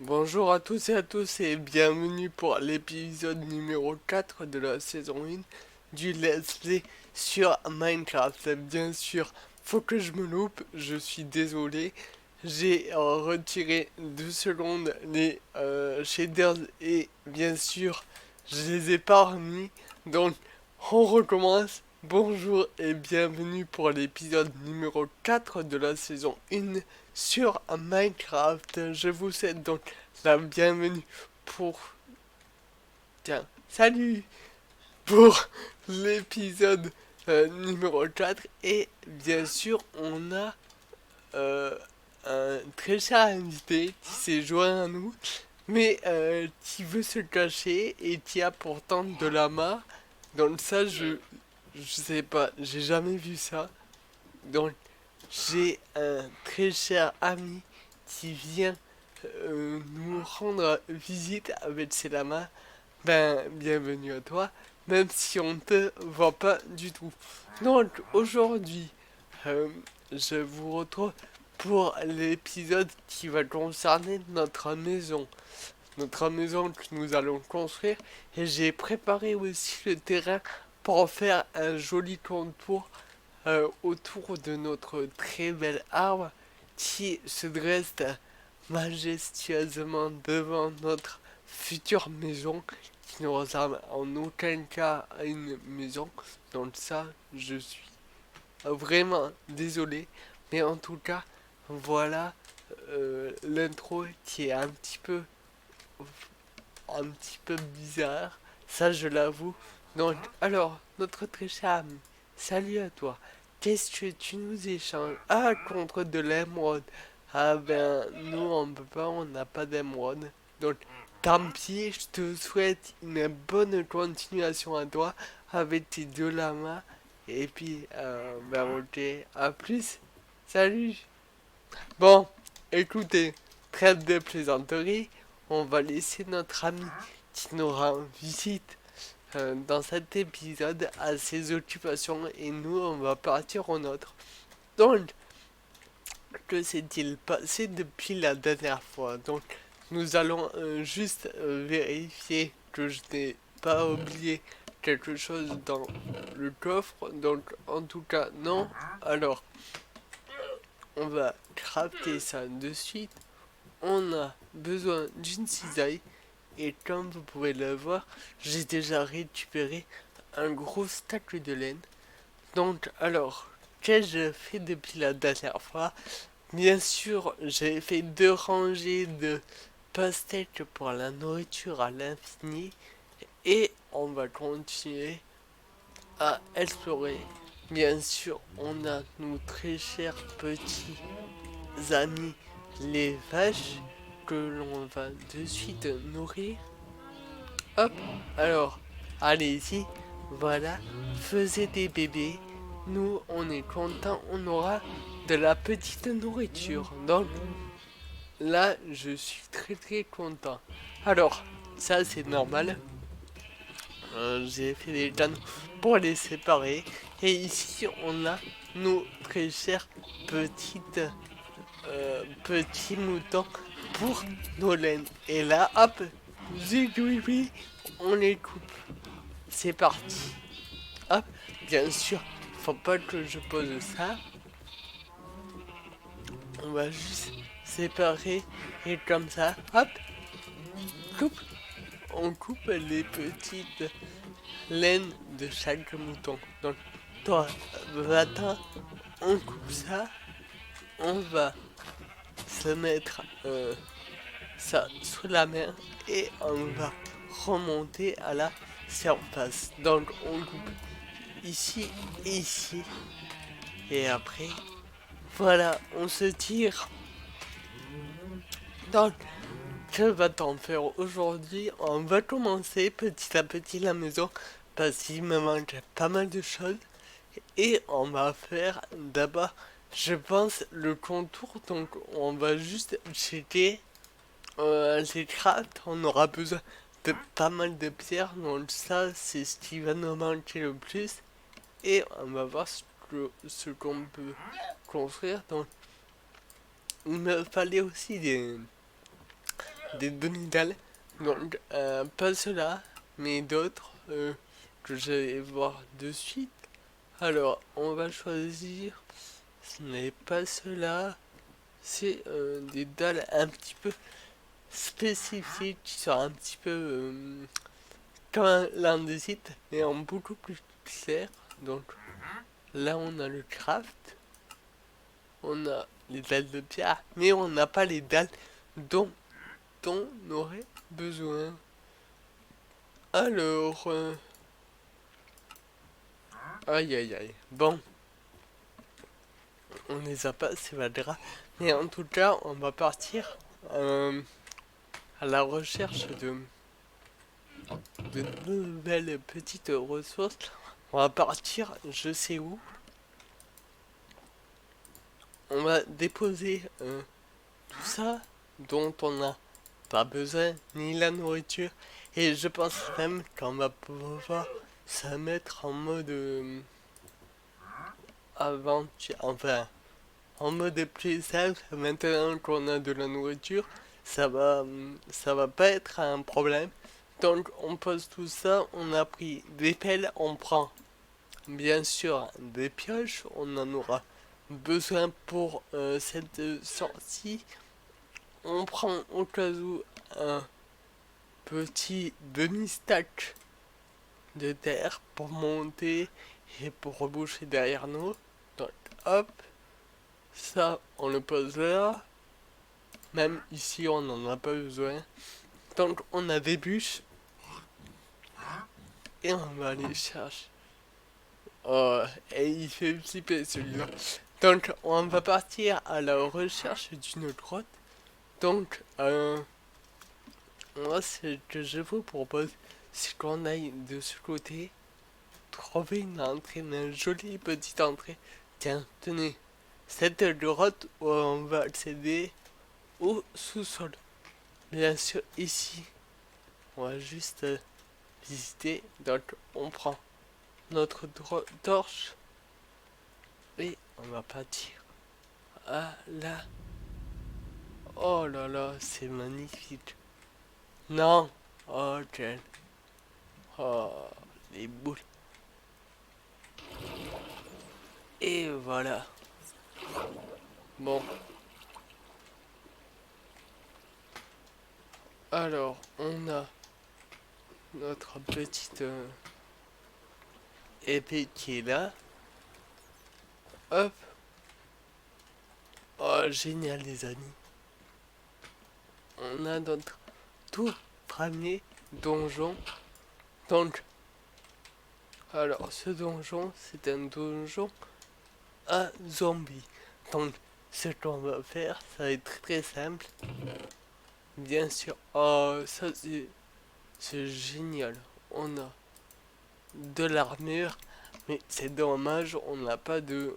Bonjour à tous et à tous et bienvenue pour l'épisode numéro 4 de la saison 1 du Let's Play sur Minecraft. Bien sûr, faut que je me loupe, je suis désolé. J'ai retiré 2 secondes les shaders et bien sûr, je les ai pas remis. Donc, on recommence. Bonjour et bienvenue pour l'épisode numéro 4 de la saison 1 sur Minecraft. Je vous souhaite donc la bienvenue pour... Tiens, salut pour l'épisode numéro 4. Et bien sûr, on a un très cher invité qui s'est joint à nous, mais qui veut se cacher et qui a pourtant de la main. Donc ça, je sais pas, j'ai jamais vu ça. Donc j'ai un très cher ami qui vient nous rendre visite avec ses lamas. Ben, bienvenue à toi, même si on ne te voit pas du tout. Donc, aujourd'hui, euh, je vous retrouve pour l'épisode qui va concerner notre maison. Notre maison que nous allons construire. Et j'ai préparé aussi le terrain pour faire un joli contour autour de notre très bel arbre qui se dresse majestueusement devant notre future maison qui ne ressemble en aucun cas à une maison. Donc ça, je suis vraiment désolé. Mais en tout cas, voilà l'intro qui est un petit peu bizarre. Ça, je l'avoue. Donc, alors, notre très cher ami, salut à toi. Qu'est-ce que tu nous échanges? Ah, contre de l'émeraude. Ah ben, nous on peut pas, on n'a pas d'émeraude. Donc, tant pis, je te souhaite une bonne continuation à toi avec tes deux lamas. Et puis, ben ok, à plus. Salut. Bon, écoutez, trêve de plaisanterie. On va laisser notre ami qui nous rend visite dans cet épisode à ses occupations et nous on va partir au nôtre. Donc, que s'est-il passé depuis la dernière fois? Donc, nous allons juste vérifier que je n'ai pas oublié quelque chose dans le coffre. Donc, en tout cas, non. Alors, on va crafter ça de suite. On a besoin d'une cisaille. Et comme vous pouvez le voir, j'ai déjà récupéré un gros stack de laine. Donc, alors, qu'ai-je fait depuis la dernière fois? Bien sûr, j'ai fait 2 rangées de pastèques pour la nourriture à l'infini. Et on va continuer à explorer. Bien sûr, on a nos très chers petits amis, les vaches, que l'on va de suite nourrir. Hop, alors, allez-y, voilà, faisez des bébés. Nous, on est content, on aura de la petite nourriture. Donc, là, je suis très très content. Alors, ça c'est normal. J'ai fait des canaux pour les séparer. Et ici, on a nos très chers petites, petits moutons pour nos laines. Et là, hop, zigouiwi, on les coupe. C'est parti. Hop, bien sûr, faut pas que je pose ça. On va juste séparer et comme ça, hop, coupe. On coupe les petites laines de chaque mouton. Donc, toi, va-t'en, on coupe ça. On va se mettre ça sous la main et on va remonter à la surface. Donc, on coupe ici et ici. Et après, voilà, on se tire. Donc, que va-t-on faire aujourd'hui? On va commencer petit à petit la maison parce qu'il me manque pas mal de choses. Et on va faire d'abord, je pense, le contour. Donc, on va juste checker les crafts. On aura besoin de pas mal de pierres. Donc, ça, c'est ce qui va nous manquer le plus. Et on va voir ce qu'on peut construire. Donc, il me fallait aussi des demi-dalles. Donc, pas cela, mais d'autres que je vais voir de suite. Alors, on va choisir. Ce n'est pas cela. C'est des dalles un petit peu spécifiques qui sont un petit peu comme l'andésite, mais en beaucoup plus clair. Donc, là, on a le craft. On a les dalles de pierre, mais on n'a pas les dalles dont on aurait besoin. Alors, aïe aïe aïe. Bon, on les a pas, c'est pas grave. Mais en tout cas, on va partir à la recherche de nouvelles petites ressources. On va partir, je sais où. On va déposer tout ça dont on n'a pas besoin, ni la nourriture. Et je pense même qu'on va pouvoir se mettre en mode aventure, enfin en mode plus simple. Maintenant qu'on a de la nourriture, ça va pas être un problème. Donc on pose tout ça, on a pris des pelles, on prend bien sûr des pioches, on en aura besoin pour cette sortie. On prend au cas où un petit demi-stack de terre pour monter et pour reboucher derrière nous. Donc hop, ça on le pose là. Même ici on n'en a pas besoin. Donc on a des bûches et on va aller chercher. Oh, et il fait flipper celui-là. Donc on va partir à la recherche d'une grotte. Donc moi ce que je vous propose, c'est qu'on aille de ce côté, trouver une entrée, une jolie petite entrée. Tiens, tenez, cette grotte où on va accéder au sous-sol. Bien sûr, ici, on va juste visiter. Donc, on prend notre torche et on va partir. Ah là, oh là là, c'est magnifique. Non, oh quel, oh les boules. Et voilà. Bon, alors on a notre petite épée qui est là. Hop. Oh, génial les amis. On a notre tout premier donjon. Donc, alors ce donjon, c'est un donjon à zombies. Donc, ce qu'on va faire, ça va être très simple. Bien sûr, oh, ça c'est génial. On a de l'armure, mais c'est dommage, on n'a pas de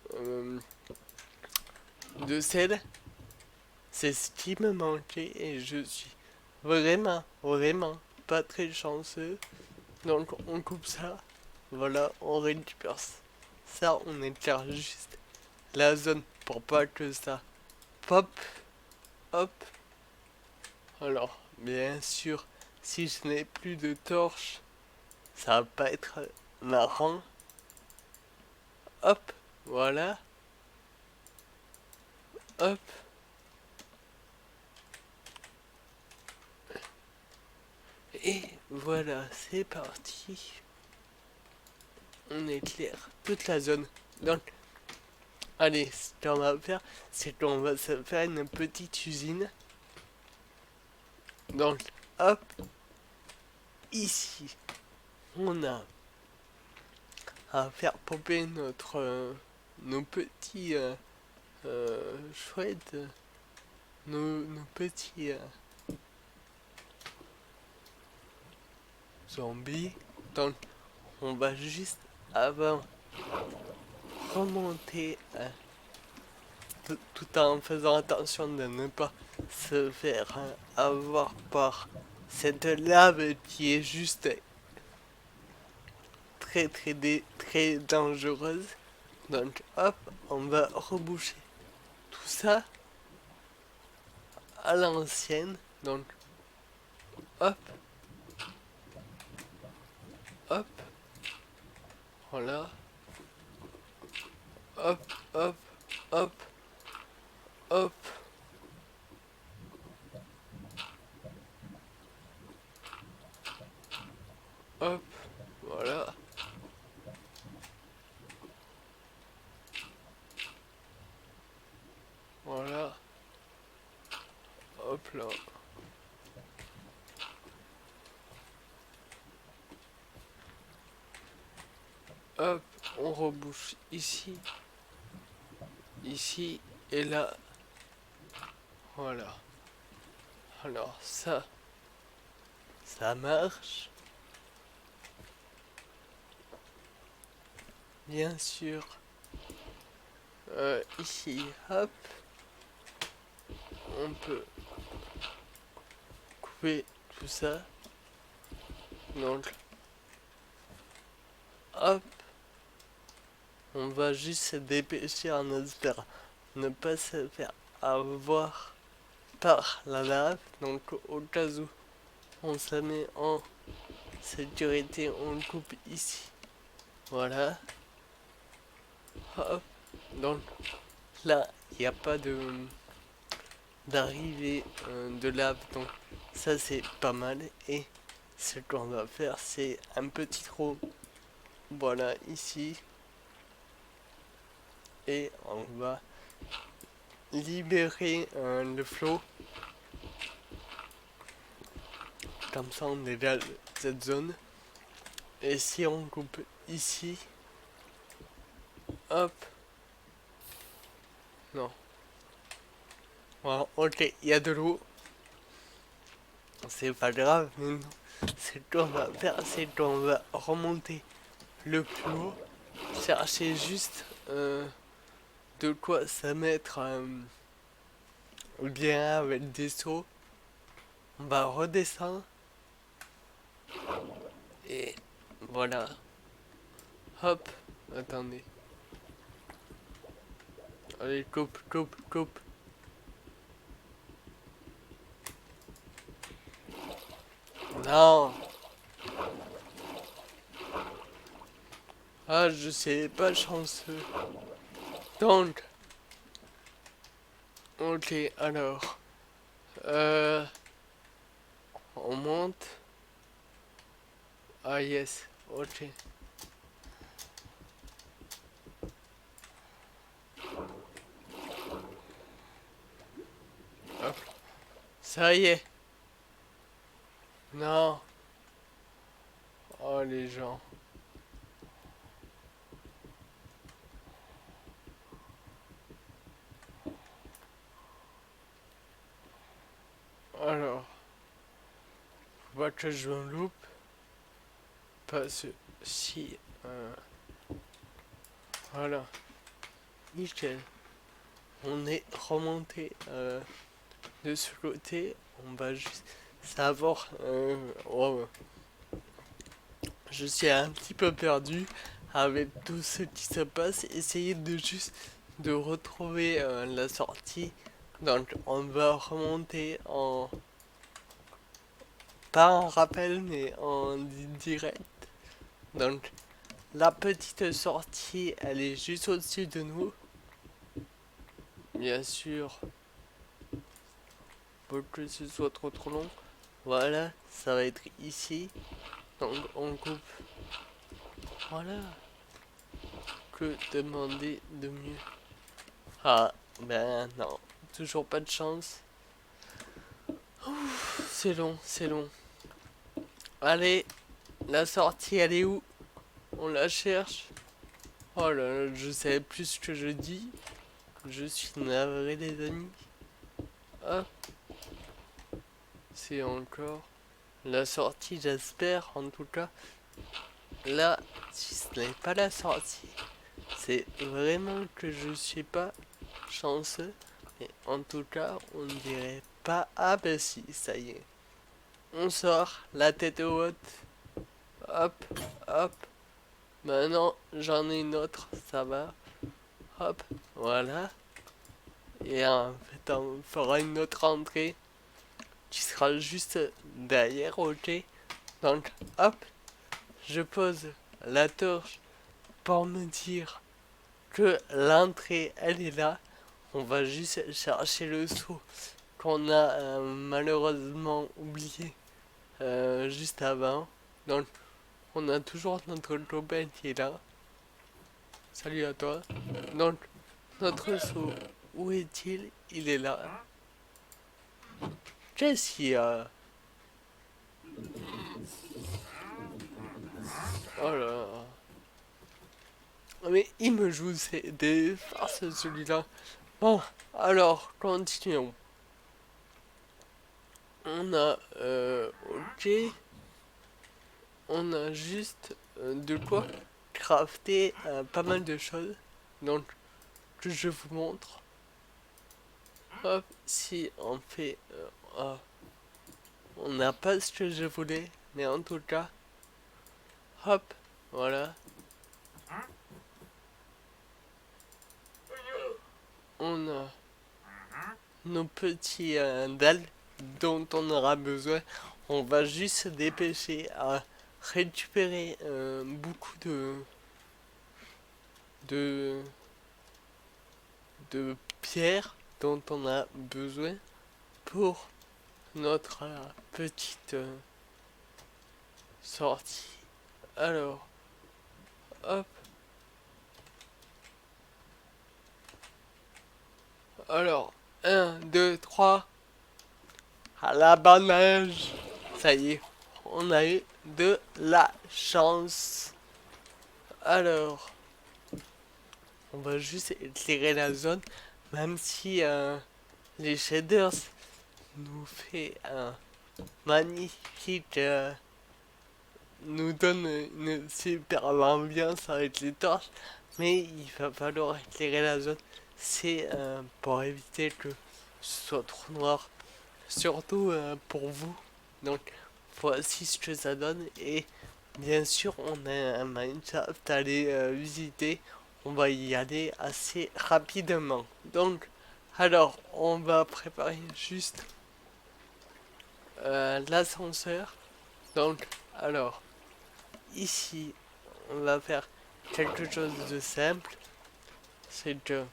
sel. C'est ce qui me manquait et je suis vraiment pas très chanceux. Donc on coupe ça. Voilà, on récupère ça. On éclaire juste la zone pour pas que ça pop. Hop. Alors, bien sûr, si je n'ai plus de torche, ça va pas être marrant. Hop. Voilà. Hop. Et voilà, c'est parti. On éclaire toute la zone. Donc, allez, ce qu'on va faire, c'est qu'on va se faire une petite usine. Donc, hop, ici, on a à faire popper nos petits chouettes, nos petits zombies. Donc, on va juste avant remonter tout en faisant attention de ne pas se faire avoir par cette lave qui est juste très dangereuse. Donc hop, on va reboucher tout ça à l'ancienne. Donc hop, hop, voilà, hop, hop, hop, hop, hop, voilà, voilà, hop là. Hop, on rebouche ici, ici et là. Voilà. Alors ça marche. Bien sûr. Ici, hop, on peut couper tout ça. Donc, hop, on va juste se dépêcher en espérant ne pas se faire avoir par la lave. Donc, au cas où on se met en sécurité, on coupe ici. Voilà. Hop. Donc, là, il n'y a pas d'arrivée de lave. Donc, ça, c'est pas mal. Et ce qu'on va faire, c'est un petit trou. Voilà, ici. Et on va libérer le flot. Comme ça, on dégage cette zone. Et si on coupe ici, hop, non. Voilà, ok, il y a de l'eau. C'est pas grave, mais non. Ce qu'on va faire, c'est qu'on va remonter le plus haut. Chercher juste de quoi se mettre bien avec des seaux. On va redescendre. Et voilà. Hop. Attendez. Allez, coupe, coupe, coupe. Non. Ah, je sais pas chanceux. Donc. Ok, alors. On monte. Ah, yes. Ok. Hop. Ça y est. Non. Oh, les gens. Alors. Faut pas que je me loupe. Parce que si. Voilà. Nickel. On est remonté de ce côté. On va juste savoir. Oh, je suis un petit peu perdu avec tout ce qui se passe. Essayer de juste de retrouver la sortie. Donc on va remonter en pas en rappel mais en direct. Donc la petite sortie elle est juste au-dessus de nous. Bien sûr, pour que ce soit trop long. Voilà, ça va être ici. Donc on coupe. Voilà. Que demander de mieux? Ah, ben non. Toujours pas de chance. C'est long, c'est long. Allez, la sortie, elle est où? On la cherche. Oh là là, je sais plus ce que je dis. Je suis navré, les amis. Ah, c'est encore la sortie, j'espère. En tout cas, là, si ce n'est pas la sortie, c'est vraiment que je suis pas chanceux. Mais en tout cas, on ne dirait pas. Ah, ben si, ça y est. On sort, la tête haute. Hop, hop. Maintenant, j'en ai une autre, ça va. Hop, voilà. Et en fait, on fera une autre entrée. tu seras juste derrière, ok? Donc, hop, je pose la torche pour me dire que l'entrée, elle est là. On va juste chercher le seau qu'on a malheureusement oublié juste avant. Donc, on a toujours notre copain qui est là. Salut à toi. Donc, notre seau, où est-il? Il est là. Qu'est-ce qu'il y a? Oh là là. Mais il me joue des farces celui-là. Bon, alors, continuons. On a, ok, on a juste de quoi crafter pas mal de choses. Donc, que je vous montre. Hop, si on fait, oh, on n'a pas ce que je voulais, mais en tout cas, hop, voilà. On a nos petits dalles dont on aura besoin. On va juste se dépêcher à récupérer beaucoup de, de pierres dont on a besoin pour notre petite sortie. Alors, hop. Alors, un 2 3 à la bonne neige. Ça y est, on a eu de la chance. Alors, on va juste éclairer la zone, même si les shaders nous fait un magnifique, nous donne une super ambiance avec les torches, mais il va falloir éclairer la zone. C'est pour éviter que ce soit trop noir, surtout pour vous. Donc voici ce que ça donne et bien sûr on a un Minecraft à aller visiter. On va y aller assez rapidement. Donc alors on va préparer juste l'ascenseur. Donc alors ici on va faire quelque chose de simple. C'est que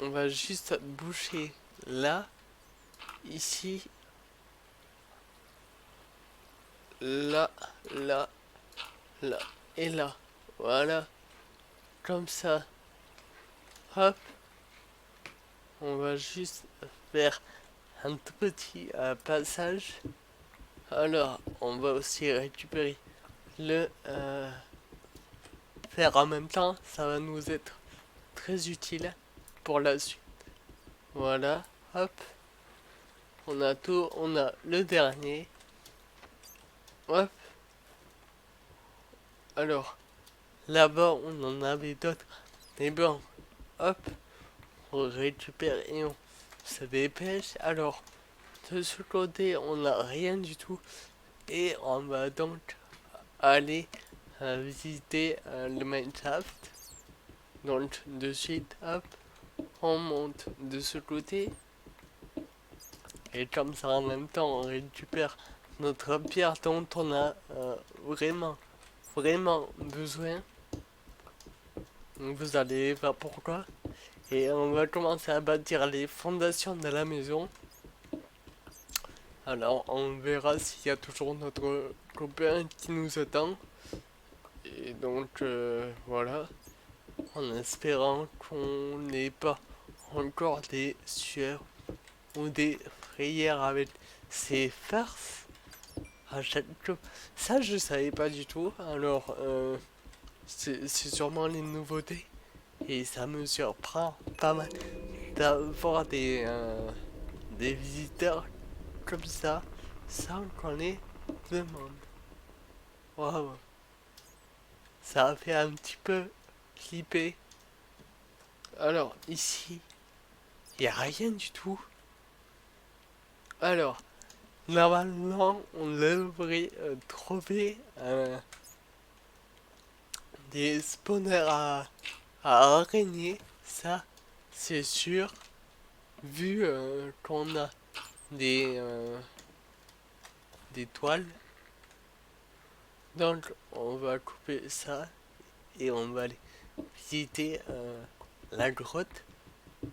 on va juste boucher là, ici, là, là, là et là. Voilà. Comme ça. Hop. On va juste faire un tout petit passage. Alors, on va aussi récupérer le fer en même temps. Ça va nous être très utile pour la suite. Voilà. Hop. On a tout. On a le dernier. Hop. Alors, là-bas, on en avait d'autres. Mais bon. Hop. On récupère et on se dépêche. Alors, de ce côté, on n'a rien du tout. Et on va donc aller visiter le Minecraft. Donc, de suite, hop, on monte de ce côté. Et comme ça, en même temps, on récupère notre pierre dont on a vraiment, vraiment besoin. Vous allez voir pourquoi. Et on va commencer à bâtir les fondations de la maison. Alors on verra s'il y a toujours notre copain qui nous attend. Et donc voilà. En espérant qu'on n'ait pas encore des sueurs ou des frayères avec ces farces. À chaque fois. Ça je savais pas du tout. Alors c'est sûrement les nouveautés. Et ça me surprend pas mal d'avoir des visiteurs comme ça sans qu'on les demande. Waouh, ça a fait un petit peu flipper. Alors ici, il n'y a rien du tout. Alors, normalement, on devrait trouver des spawners à araignées. Ça, c'est sûr. Vu qu'on a des, euh, des toiles. Donc on va couper ça et on va aller visiter la grotte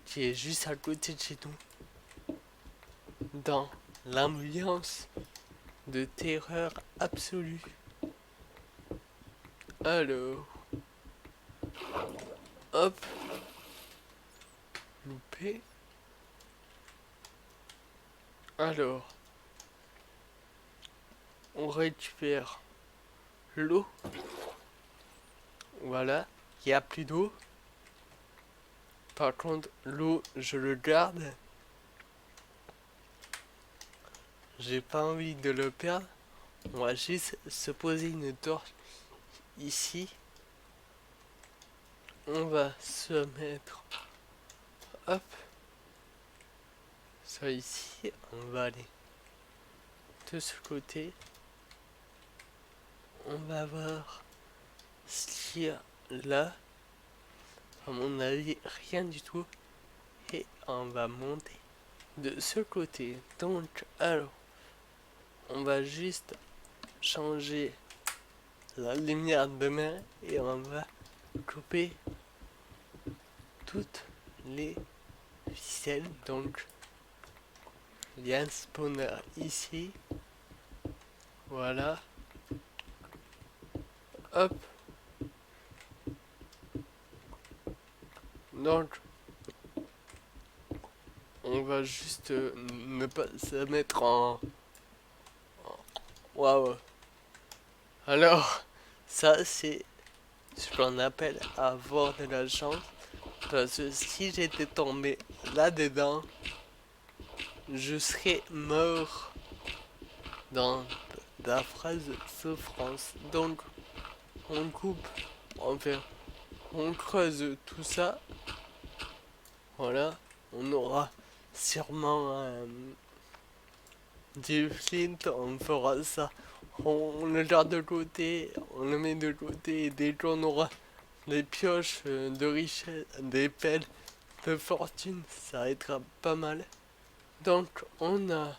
qui est juste à côté de chez nous, dans l'ambiance de terreur absolue. Alors, hop, loupé. Alors, on récupère l'eau. Voilà, il n'y a plus d'eau. Par contre, l'eau, je le garde. J'ai pas envie de le perdre. On va juste se poser une torche ici. On va se mettre, hop, ça ici. On va aller de ce côté. On va voir ce qu'il y a là. À mon avis, rien du tout. Et on va monter de ce côté. Donc, alors, on va juste changer la lumière de main et on va couper toutes les ficelles. Donc, il y a un spawner ici. Voilà. Hop. Donc, on va juste ne pas se mettre en... Waouh. Alors, ça c'est ce qu'on appelle avoir de la chance. Parce que si j'étais tombé là-dedans, je serais mort dans d'affreuses souffrances. Donc, on coupe, enfin, on creuse tout ça. Voilà, on aura sûrement du flint, on fera ça. On le garde de côté, on le met de côté et dès qu'on aura des pioches de richesse, des pelles de fortune, ça va être pas mal. Donc on a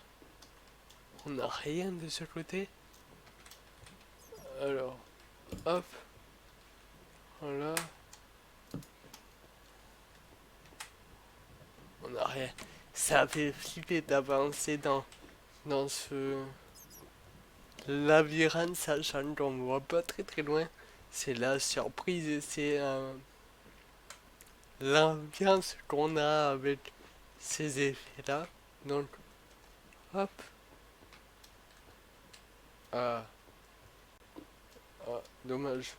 rien de ce côté. Alors, hop, voilà. On a rien. Ça fait flipper d'avancer dans ce labyrinthe, sachant qu'on voit pas très très loin. C'est la surprise et c'est l'ambiance qu'on a avec ces effets-là. Donc, hop. Ah, ah, dommage.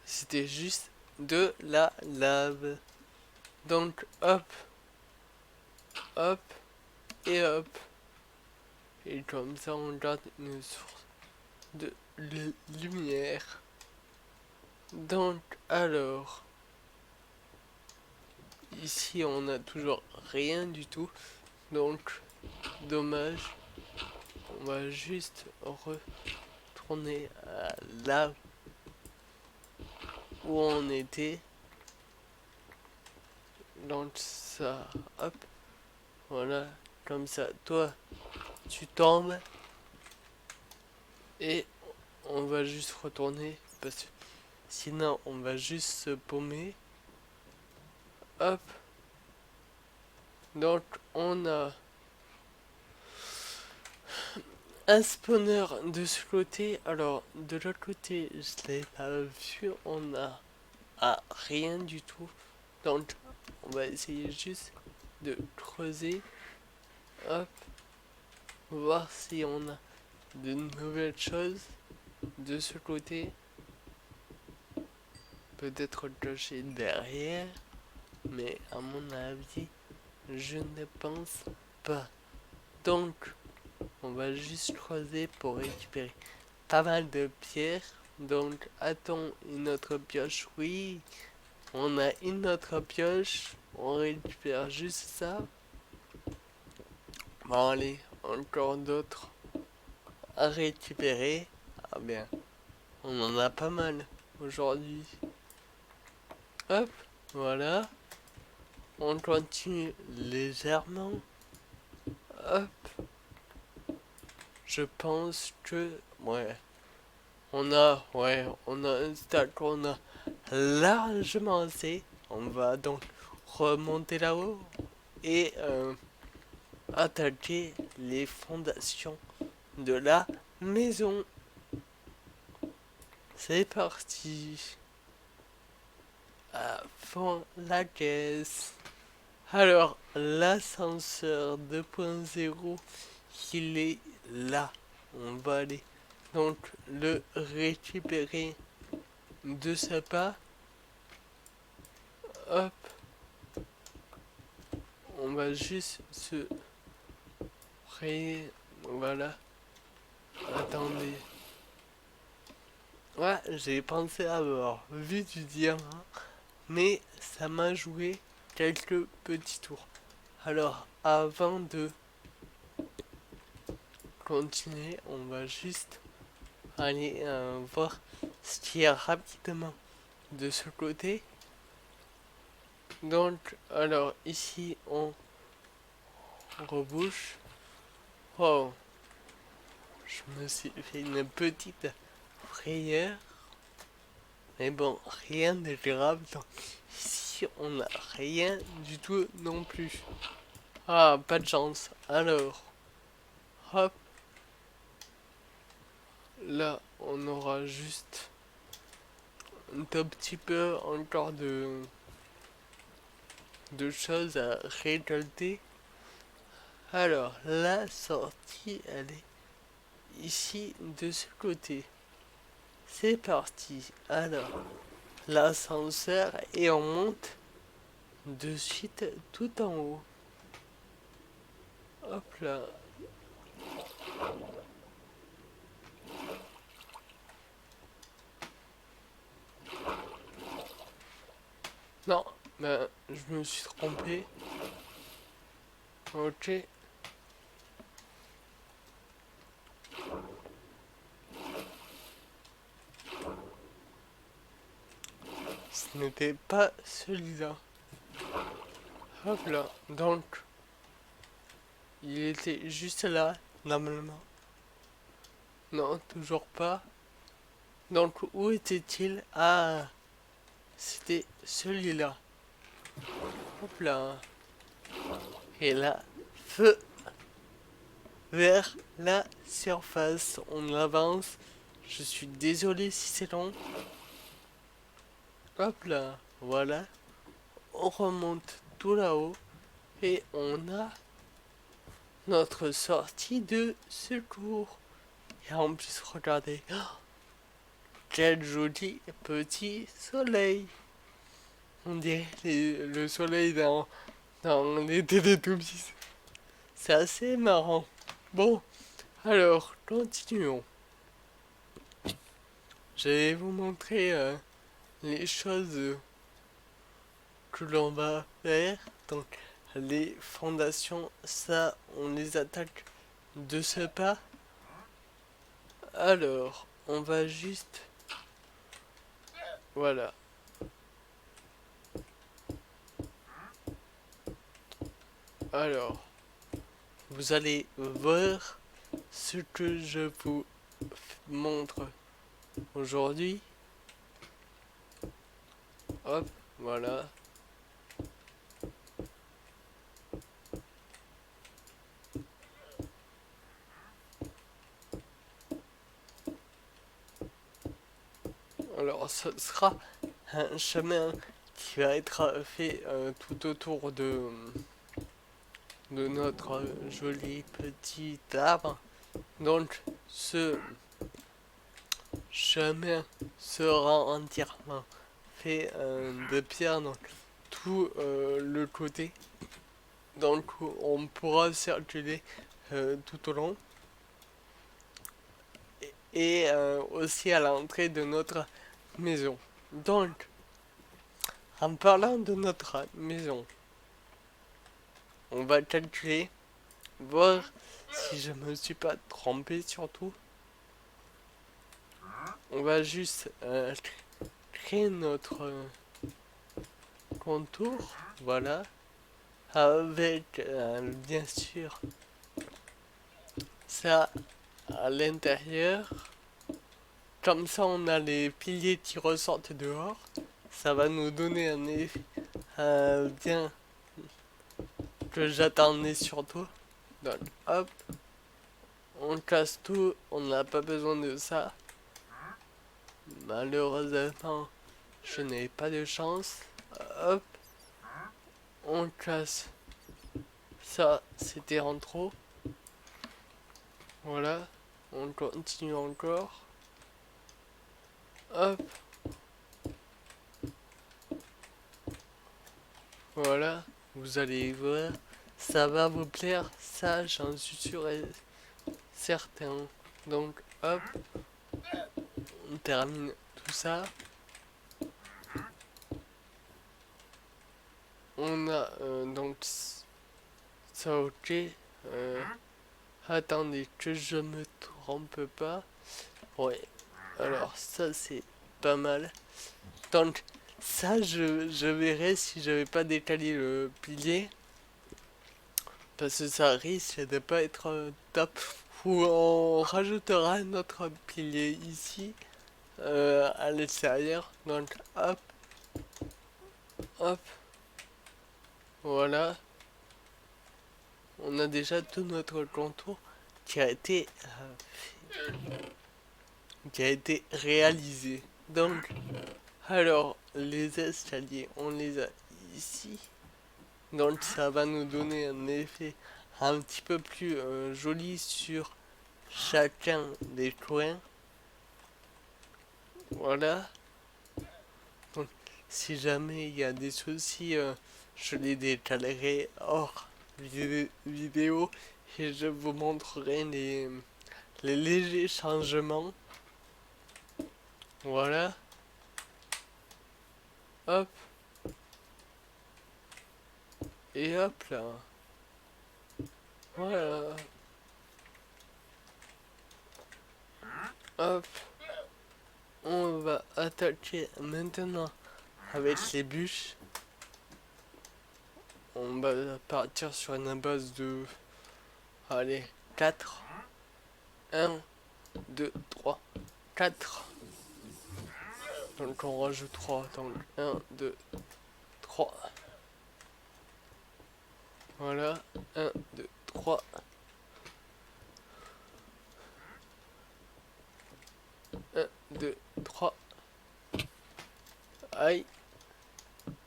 C'était juste de la lave. Donc, hop, hop, et hop. Et comme ça, on garde une source de lumière. Donc, alors, ici, on a toujours rien du tout. Donc, dommage. On va juste retourner à là où on était. Donc ça, hop, voilà, comme ça, toi, tu tombes et on va juste retourner parce que sinon on va juste se paumer. Hop, donc on a un spawner de ce côté. Alors de l'autre côté, je l'ai pas vu, on a rien du tout. Donc on va essayer juste de creuser. Hop, voir si on a de nouvelles choses de ce côté. Peut-être caché derrière, mais à mon avis, je ne pense pas. Donc, on va juste creuser pour récupérer pas mal de pierres. Donc, a-t-on une autre pioche? Oui, on a une autre pioche. On récupère juste ça. Bon, allez, encore d'autres à récupérer. Ah bien, on en a pas mal aujourd'hui. Hop, voilà. On continue légèrement. Hop, je pense que, ouais, on a un stack, on a largement assez. On va donc remonter là-haut et attaquer les fondations de la maison. C'est parti. À fond la caisse. Alors, l'ascenseur 2.0, il est là. On va aller donc le récupérer de ce pas. Hop, on va juste se rayer. Voilà. Attendez. Ouais, j'ai pensé avoir vu du diamant, mais ça m'a joué quelques petits tours. Alors, avant de continuer, on va juste aller voir ce qu'il y a rapidement de ce côté. Donc, alors ici, on rebouche. Wow, je me suis fait une petite frayeur. Mais bon, rien de grave. Donc, ici, on n'a rien du tout non plus. Ah, pas de chance. Alors, hop. Là, on aura juste un tout petit peu encore de choses à récolter. Alors, la sortie, elle est ici de ce côté. C'est parti. Alors, l'ascenseur et on monte de suite tout en haut. Hop là. Non, ben, je me suis trompé. Ok. Ce n'était pas celui-là. Hop là. Donc, il était juste là, normalement. Non, toujours pas. Donc, où était-il? Ah, c'était celui-là. Hop là. Et là, feu vers la surface. On avance. Je suis désolé si c'est long. Hop là. Voilà. On remonte tout là-haut. Et on a notre sortie de secours. Et en plus, regardez. Oh, quel joli petit soleil. On dirait le soleil dans les Télétobies. C'est assez marrant. Bon, alors, continuons. Je vais vous montrer les choses que l'on va faire. Donc, les fondations, ça, on les attaque de ce pas. Alors, on va juste... Voilà. Alors, vous allez voir ce que je vous montre aujourd'hui. Hop, voilà. Alors, ce sera un chemin qui va être fait tout autour de notre joli petit arbre. Donc, ce chemin sera entièrement fait de pierre, donc tout le côté. Donc, on pourra circuler tout au long. Et aussi à l'entrée de notre maison. Donc, en parlant de notre maison, on va calculer, voir si je me suis pas trompé surtout. On va juste créer notre contour, voilà, avec bien sûr ça à l'intérieur. Comme ça, on a les piliers qui ressortent dehors. Ça va nous donner un effet bien que j'attendais surtout. Donc, hop, on casse tout. On n'a pas besoin de ça. Malheureusement, je n'ai pas de chance. Hop, on casse ça. C'était en trop. Voilà, on continue encore. Hop, voilà, vous allez voir, ça va vous plaire, ça j'en suis sûr et certain. Donc hop, on termine tout ça. On a donc ça ok. Attendez que je me trompe pas. Ouais, alors ça c'est pas mal. Donc ça je verrai si je vais pas décaler le pilier. Parce que ça risque de pas être top. Ou on rajoutera notre pilier ici à l'extérieur. Donc hop, hop, voilà. On a déjà tout notre contour qui a été réalisé. Donc alors les escaliers on les a ici. Donc ça va nous donner un effet un petit peu plus joli sur chacun des coins. Voilà. Donc, si jamais il y a des soucis, je les décalerai hors vidéo et je vous montrerai les légers changements. Voilà. Hop. Et hop là. Voilà. Hop. On va attaquer maintenant avec les bûches. On va partir sur une base de... Allez, 4. 1, 2, 3, 4. Donc on rajoute 3. Donc 1, 2, 3. Voilà. 1, 2, 3. 1, 2, 3. Aïe.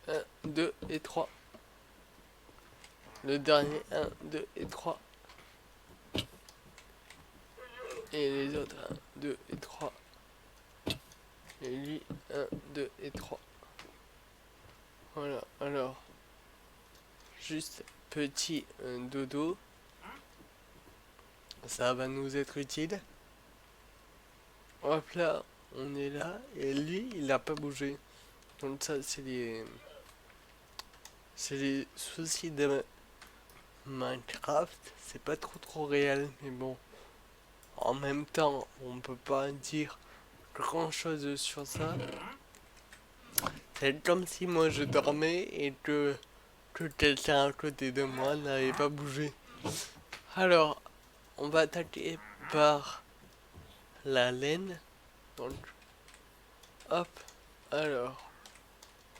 1, 2 et 3. Le dernier 1, 2 et 3. Et les autres 1, 2 et 3. Et lui 1, 2 et 3. Voilà, alors juste petit dodo. Ça va nous être utile. Hop là, on est là. Et lui, il n'a pas bougé. Donc ça, c'est les soucis de Minecraft. C'est pas trop réel, mais bon. En même temps, on peut pas dire grand chose sur ça. C'est comme si moi je dormais et que quelqu'un à côté de moi n'avait pas bougé. Alors, on va attaquer par la laine. Donc, hop. Alors,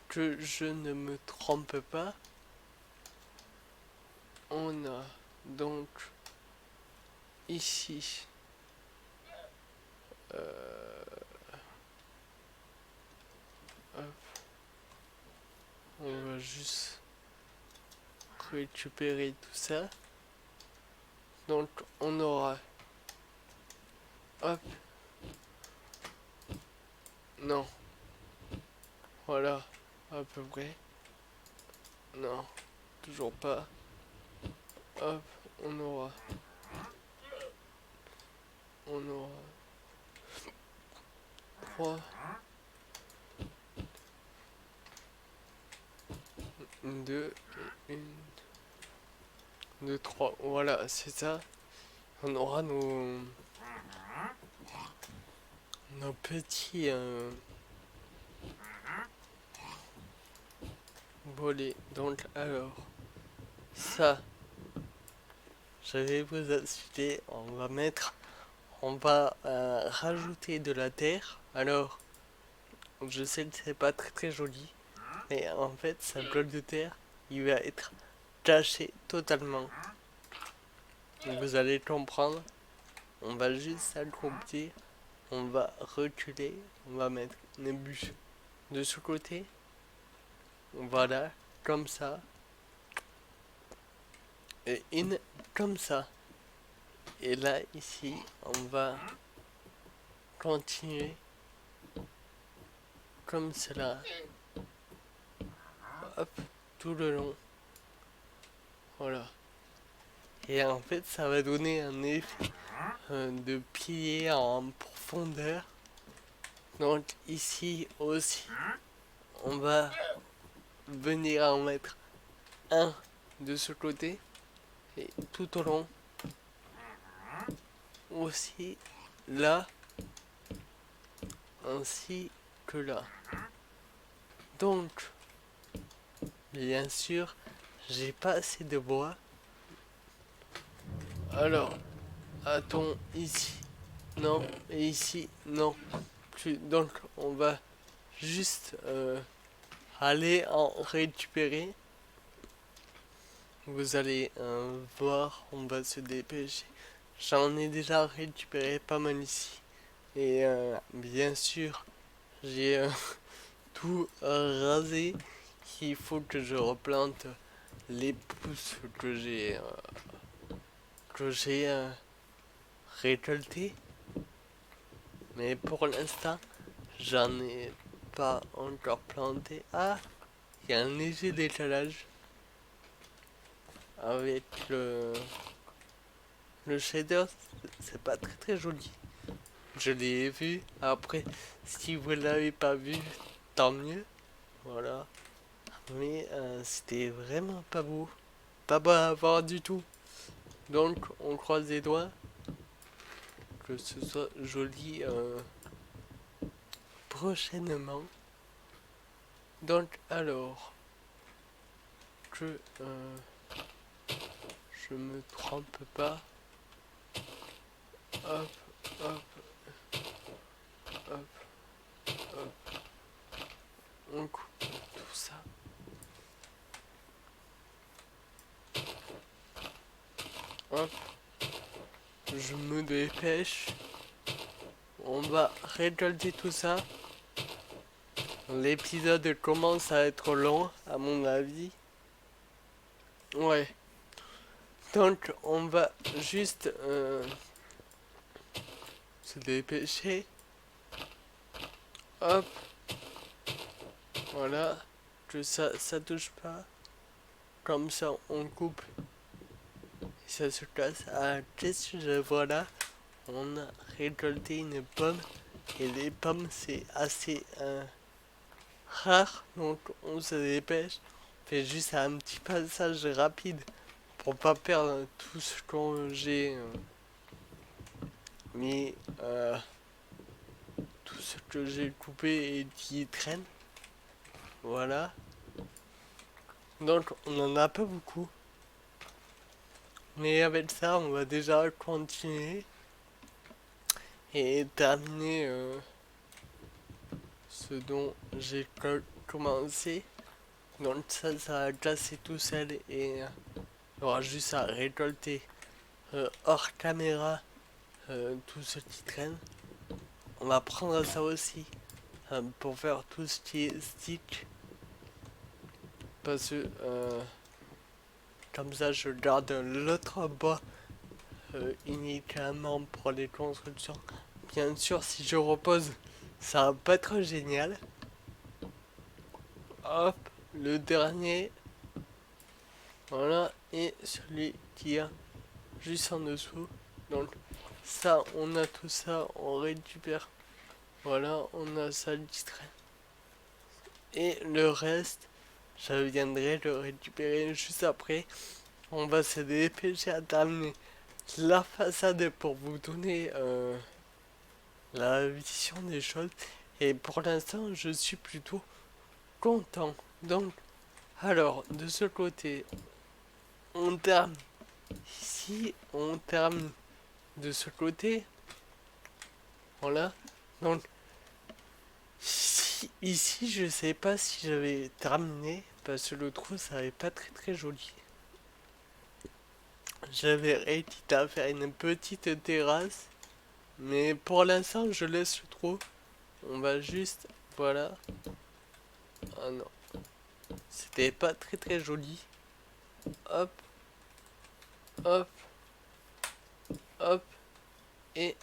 que je ne me trompe pas, on a donc ici hop, on va juste récupérer tout ça. Donc on aura hop, non, voilà, à peu près, non, toujours pas, hop, on aura 3, 2, 1, 2, 3, voilà, c'est ça. On aura nos petits volets. Donc alors, ça, je vais vous assister. On va rajouter de la terre. Alors, je sais que c'est pas très très joli, mais en fait, ce bloc de terre, il va être caché totalement. Vous allez comprendre. On va juste s'accroupir. On va reculer. On va mettre une bûche de ce côté. Voilà, comme ça. Et une comme ça. Et là, ici, on va continuer comme cela. Hop, tout le long. Voilà. Et en fait, ça va donner un effet de pilier en profondeur. Donc ici aussi, on va venir en mettre un de ce côté. Et tout au long. Aussi là, ainsi que là. Donc, bien sûr, j'ai pas assez de bois. Alors, attends, ici, non, et ici, non. Donc, on va juste aller en récupérer. Vous allez voir, on va se dépêcher. J'en ai déjà récupéré pas mal ici. Et bien sûr, j'ai tout rasé. Il faut que je replante les pousses que j'ai récoltés. Mais pour l'instant, j'en ai pas encore planté. Ah, il y a un léger décalage avec le shader. C'est pas très très joli. Je l'ai vu. Après, si vous l'avez pas vu, tant mieux. Voilà. Mais c'était vraiment pas beau. Pas beau à voir du tout. Donc, on croise les doigts que ce soit joli prochainement. Donc, alors, que je me trompe pas. Hop, hop, hop, hop. On coupe tout ça. Hop, je me dépêche. On va récolter tout ça. L'épisode commence à être long, à mon avis. Ouais. Donc, on va juste se dépêcher. Hop. Voilà. Que ça touche pas. Comme ça, on coupe. Et ça se casse. Ah, qu'est-ce que je vois là? On a récolté une pomme. Et les pommes, c'est assez rare. Donc, on se dépêche. On fait juste un petit passage rapide. Pour pas perdre tout ce que j'ai mis. Tout ce que j'ai coupé et qui traîne. Voilà. Donc on en a pas beaucoup. Mais avec ça, on va déjà continuer et terminer ce dont j'ai commencé. Donc ça va classer tout seul et on aura juste à récolter hors caméra tout ce qui traîne. On va prendre ça aussi pour faire tout ce qui est stick. Parce que comme ça je garde l'autre bois uniquement pour les constructions. Bien sûr, si je repose, ça va pas être génial. Hop, le dernier. Voilà, et celui qui est juste en dessous. Donc, ça, on a tout ça, on récupère. Voilà, on a ça qui traîne. Et le reste, je viendrai le récupérer juste après. On va se dépêcher à terminer la façade pour vous donner la vision des choses. Et pour l'instant, je suis plutôt content. Donc, alors, de ce côté, on termine Ici, on termine de ce côté. Voilà. Donc, ici, je sais pas si j'avais terminé, parce que le trou, ça avait pas très joli. J'avais réussi à faire une petite terrasse, mais pour l'instant, je laisse le trou. On va juste, voilà. Ah non, c'était pas très joli. Hop, hop, hop, et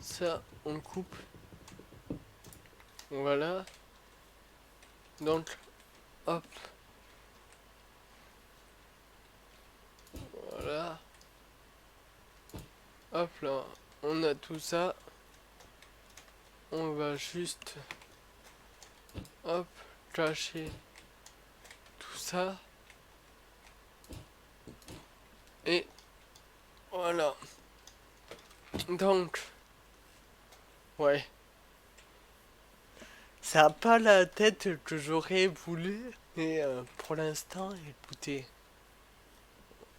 ça, on coupe. Voilà. Donc, hop, voilà. Hop là, on a tout ça. On va juste, hop, cacher tout ça. Et voilà. Donc, ouais. Ça n'a pas la tête que j'aurais voulu, mais pour l'instant, écoutez,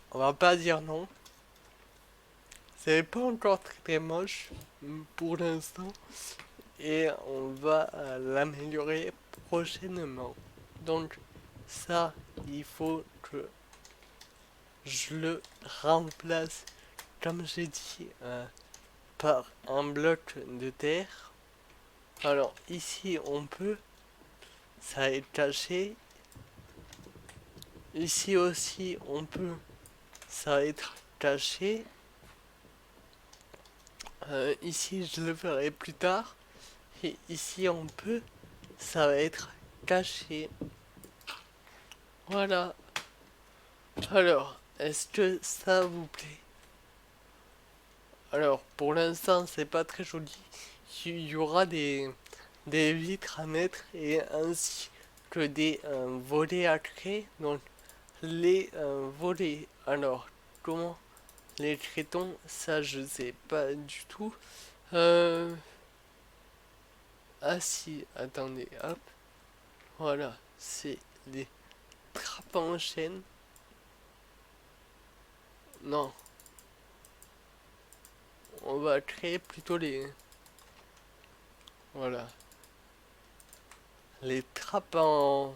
on va pas dire non. C'est pas encore très moche pour l'instant, et on va l'améliorer prochainement. Donc, ça, il faut que je le remplace, comme j'ai dit, par un bloc de terre. Alors, ici, on peut, ça est caché. Ici aussi, on peut, ça va être caché. Ici, je le ferai plus tard. Et ici, on peut, ça va être caché. Voilà. Alors, est-ce que ça vous plaît? Alors, pour l'instant, c'est pas très joli. Il y aura des vitres à mettre et ainsi que des volets à créer. Donc, les volets, alors, comment les crée-t-on? Ça, je sais pas du tout. Ah si, attendez, hop. Voilà, c'est les trappes en chaîne. Non, on va créer plutôt les... Voilà. Les trappes en...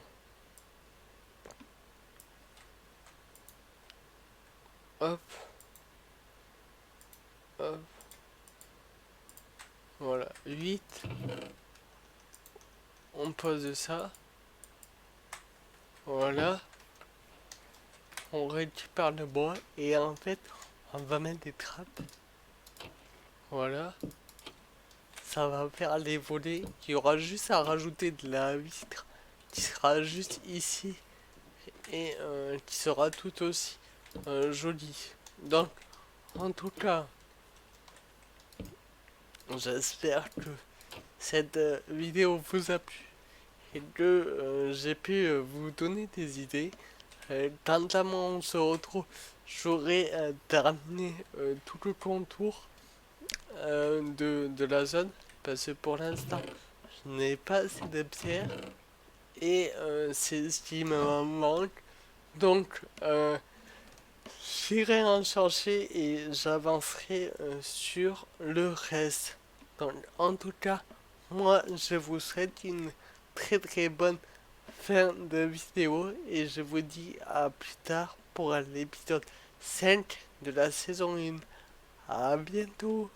Hop, hop. Voilà, 8. On pose ça. Voilà. On récupère le bois et en fait, on va mettre des trappes. Voilà. Ça va faire les volets. Il y aura juste à rajouter de la vitre qui sera juste ici et qui sera tout aussi jolie. Donc, en tout cas, j'espère que cette vidéo vous a plu et que j'ai pu vous donner des idées. Quant à moi, on se retrouve. J'aurai terminé tout le contour de la zone parce que pour l'instant, je n'ai pas assez de pierre et c'est ce qui me manque. Donc, j'irai en chercher et j'avancerai sur le reste. Donc, en tout cas, moi, je vous souhaite une très bonne fin de vidéo et je vous dis à plus tard pour l'épisode 5 de la saison 1. À bientôt!